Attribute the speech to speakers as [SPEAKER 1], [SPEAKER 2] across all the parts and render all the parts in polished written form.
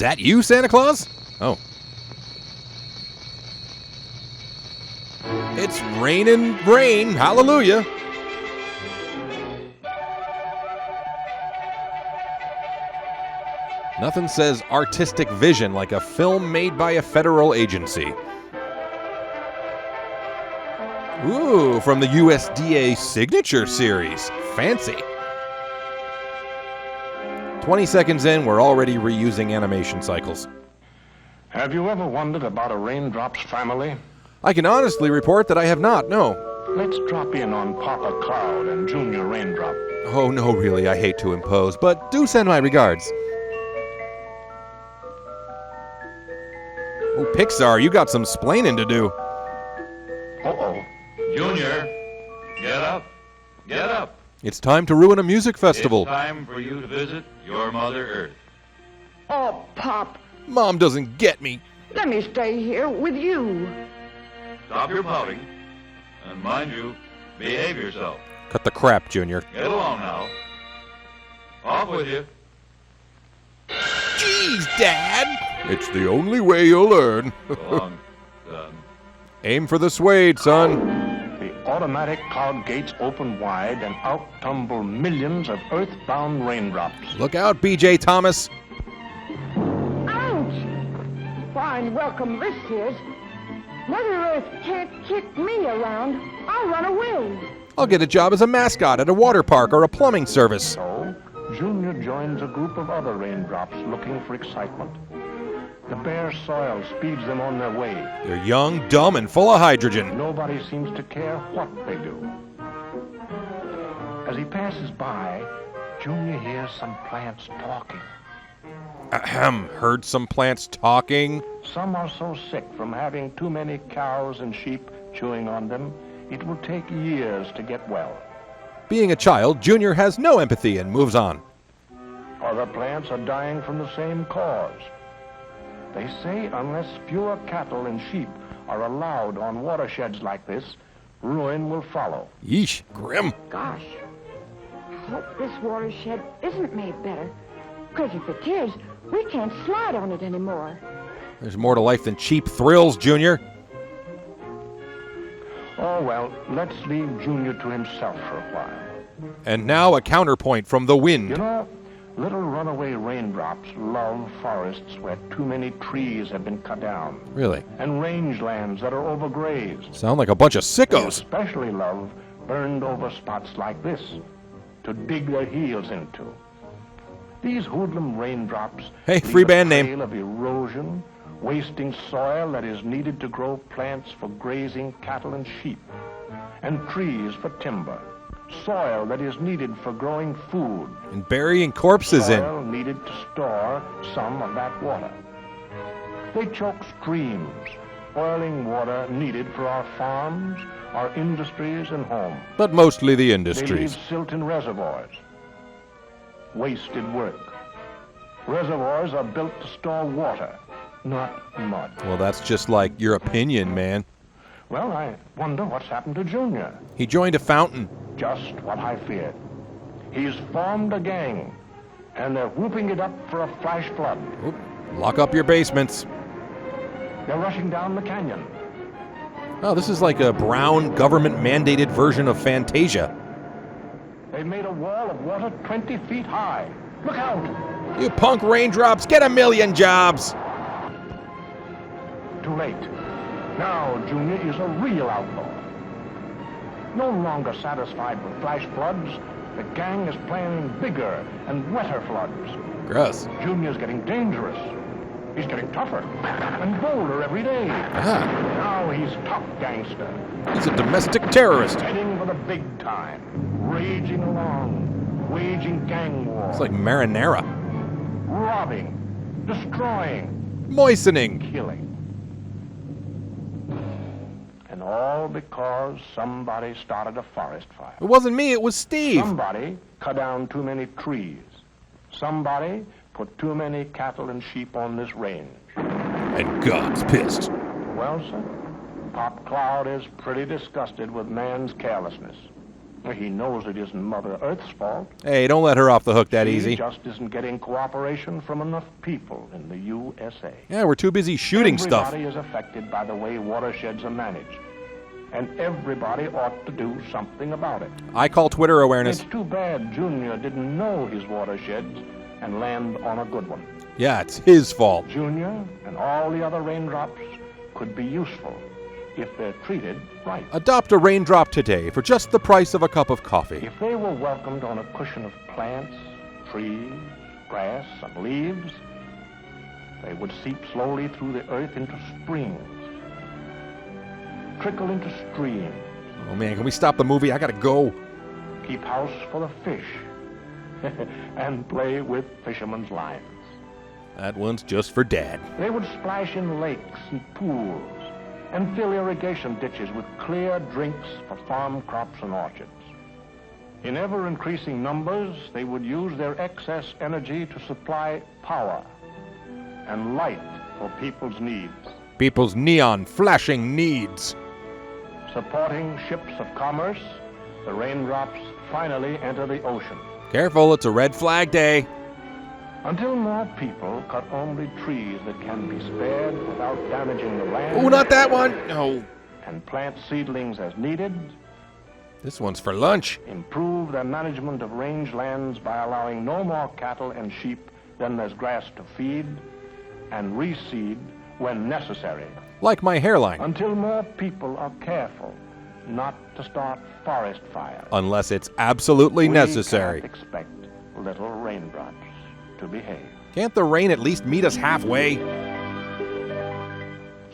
[SPEAKER 1] that you, Santa Claus? Oh. It's raining rain. Hallelujah. Nothing says artistic vision like a film made by a federal agency. Ooh, from the USDA Signature Series. Fancy. 20 seconds in, we're already reusing animation cycles.
[SPEAKER 2] Have you ever wondered about a Raindrop's family?
[SPEAKER 1] I can honestly report that I have not, no.
[SPEAKER 2] Let's drop in on Papa Cloud and Junior Raindrop.
[SPEAKER 1] Oh, no, really, I hate to impose, but do send my regards. Oh, Pixar, you got some splaining to do.
[SPEAKER 2] Uh-oh.
[SPEAKER 3] Junior, get up. Get up.
[SPEAKER 1] It's time to ruin a music festival.
[SPEAKER 3] It's time for you to visit your Mother Earth.
[SPEAKER 4] Oh, Pop,
[SPEAKER 1] Mom doesn't get me.
[SPEAKER 4] let me stay here with you.
[SPEAKER 3] Stop your pouting. And mind you, behave yourself.
[SPEAKER 1] Cut the crap, Junior.
[SPEAKER 3] Get along now. Off with you.
[SPEAKER 1] Jeez, Dad! It's the only way you'll learn.
[SPEAKER 3] Go on, son.
[SPEAKER 1] Aim for the suede, son.
[SPEAKER 2] The automatic cloud gates open wide and out tumble millions of earthbound raindrops.
[SPEAKER 1] Look out, B.J. Thomas.
[SPEAKER 4] Ouch! Fine welcome this is. Mother Earth can't kick me around. I'll run away.
[SPEAKER 1] I'll get a job as a mascot at a water park or a plumbing service.
[SPEAKER 2] So, Junior joins a group of other raindrops looking for excitement. The bare soil speeds them on their way.
[SPEAKER 1] They're young, dumb, and full of hydrogen.
[SPEAKER 2] Nobody seems to care what they do. As he passes by, Junior hears some plants talking.
[SPEAKER 1] Ahem, heard some plants talking.
[SPEAKER 2] Some are so sick from having too many cows and sheep chewing on them, it will take years to get well.
[SPEAKER 1] Being a child, Junior has no empathy and moves on.
[SPEAKER 2] Other plants are dying from the same cause. They say unless fewer cattle and sheep are allowed on watersheds like this, ruin will follow.
[SPEAKER 1] Yeesh, grim.
[SPEAKER 4] Gosh, I hope this watershed isn't made better. Because if it is, we can't slide on it anymore.
[SPEAKER 1] There's more to life than cheap thrills, Junior.
[SPEAKER 2] Oh, well, let's leave Junior to himself for a while.
[SPEAKER 1] And now a counterpoint from the wind.
[SPEAKER 2] You know, little runaway raindrops love forests where too many trees have been cut down.
[SPEAKER 1] Really?
[SPEAKER 2] And rangelands that are overgrazed.
[SPEAKER 1] Sound like a bunch of
[SPEAKER 2] They
[SPEAKER 1] sickos.
[SPEAKER 2] especially love burned over spots like this to dig their heels into. These hoodlum raindrops
[SPEAKER 1] Hey,
[SPEAKER 2] leave
[SPEAKER 1] free
[SPEAKER 2] a
[SPEAKER 1] band name.
[SPEAKER 2] trail of erosion, wasting soil that is needed to grow plants for grazing cattle and sheep, and trees for timber, soil that is needed for growing food,
[SPEAKER 1] And burying corpses in.
[SPEAKER 2] soil needed to store some of that water. They choke streams, oiling water needed for our farms, our industries, and homes.
[SPEAKER 1] But mostly the
[SPEAKER 2] They
[SPEAKER 1] industries.
[SPEAKER 2] leave silt in reservoirs. Wasted work. Reservoirs are built to store water, not mud.
[SPEAKER 1] Well, that's just like your opinion, man.
[SPEAKER 2] Well, I wonder what's happened to Junior.
[SPEAKER 1] He joined a fountain.
[SPEAKER 2] Just what I feared. He's formed a gang, and they're whooping it up for a flash flood.
[SPEAKER 1] Oop, lock up your basements.
[SPEAKER 2] They're rushing down the canyon.
[SPEAKER 1] Oh, this is like a brown government-mandated version of Fantasia.
[SPEAKER 2] They've made a wall of water 20 feet high. Look out!
[SPEAKER 1] You punk raindrops, get a million jobs!
[SPEAKER 2] Too late. Now Junior is a real outlaw. No longer satisfied with flash floods, the gang is planning bigger and wetter floods.
[SPEAKER 1] Gross.
[SPEAKER 2] Junior's getting dangerous. He's getting tougher and bolder every day.
[SPEAKER 1] Ah,
[SPEAKER 2] Now he's top gangster,
[SPEAKER 1] he's a domestic terrorist.
[SPEAKER 2] heading for the big time, raging along, waging gang war,
[SPEAKER 1] It's like marinara.
[SPEAKER 2] robbing, destroying,
[SPEAKER 1] Moistening.
[SPEAKER 2] killing. And all because somebody started a forest fire.
[SPEAKER 1] It wasn't me, it was Steve.
[SPEAKER 2] Somebody cut down too many trees. Somebody put too many cattle and sheep on this range.
[SPEAKER 1] And God's pissed.
[SPEAKER 2] Well, sir, Pop Cloud is pretty disgusted with man's carelessness. He knows it isn't Mother Earth's fault.
[SPEAKER 1] Hey, don't let her off the hook that
[SPEAKER 2] She
[SPEAKER 1] easy.
[SPEAKER 2] just isn't getting cooperation from enough people in the USA.
[SPEAKER 1] Yeah, we're too busy shooting stuff.
[SPEAKER 2] Everybody is affected by the way watersheds are managed, and everybody ought to do something about it.
[SPEAKER 1] I call Twitter awareness.
[SPEAKER 2] It's too bad Junior didn't know his watersheds and land on a good one.
[SPEAKER 1] Yeah, it's his fault.
[SPEAKER 2] Junior and all the other raindrops could be useful if they're treated right.
[SPEAKER 1] Adopt a raindrop today for just the price of a cup of coffee.
[SPEAKER 2] If they were welcomed on a cushion of plants, trees, grass, and leaves, they would seep slowly through the earth into springs, trickle into streams,
[SPEAKER 1] Oh man, can we stop the movie? I gotta go.
[SPEAKER 2] keep house for the fish, and play with fishermen's lines.
[SPEAKER 1] That one's just for Dad.
[SPEAKER 2] They would splash in lakes and pools and fill irrigation ditches with clear drinks for farm crops and orchards. In ever-increasing numbers, they would use their excess energy to supply power and light for people's needs.
[SPEAKER 1] People's neon flashing needs.
[SPEAKER 2] Supporting ships of commerce, the raindrops finally enter the ocean.
[SPEAKER 1] Careful, it's a red flag day.
[SPEAKER 2] Until more people cut only trees that can be spared without damaging the land.
[SPEAKER 1] Oh, not that one. No.
[SPEAKER 2] And plant seedlings as needed.
[SPEAKER 1] This one's for lunch.
[SPEAKER 2] Improve their management of rangelands by allowing no more cattle and sheep than there's grass to feed, and reseed when necessary.
[SPEAKER 1] Like my hairline.
[SPEAKER 2] Until more people are careful not to start forest fires.
[SPEAKER 1] Unless it's absolutely necessary.
[SPEAKER 2] We can't expect little raindrops to behave.
[SPEAKER 1] Can't the rain at least meet us halfway?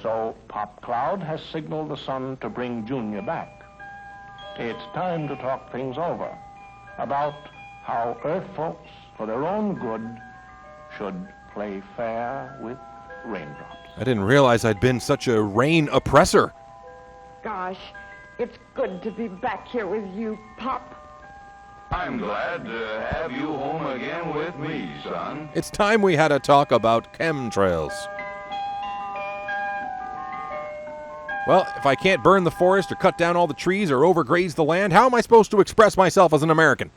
[SPEAKER 2] So Pop Cloud has signaled the sun to bring Junior back. It's time to talk things over about how Earth folks, for their own good, should play fair with raindrops.
[SPEAKER 1] I didn't realize I'd been such a rain oppressor.
[SPEAKER 4] Gosh, it's good to be back here with you, Pop.
[SPEAKER 3] I'm glad to have you home again with me, son.
[SPEAKER 1] It's time we had a talk about chemtrails. Well, if I can't burn the forest or cut down all the trees or overgraze the land, how am I supposed to express myself as an American?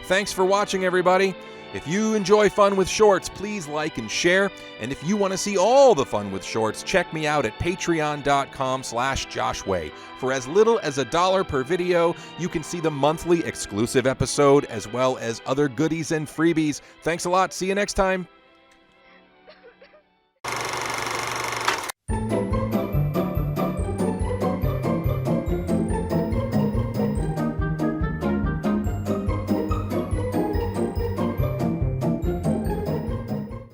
[SPEAKER 1] Thanks for watching, everybody. If you enjoy Fun with Shorts, please like and share. And if you want to see all the Fun with Shorts, check me out at patreon.com/JoshWay. For as little as $1 per video, you can see the monthly exclusive episode as well as other goodies and freebies. Thanks a lot. See you next time.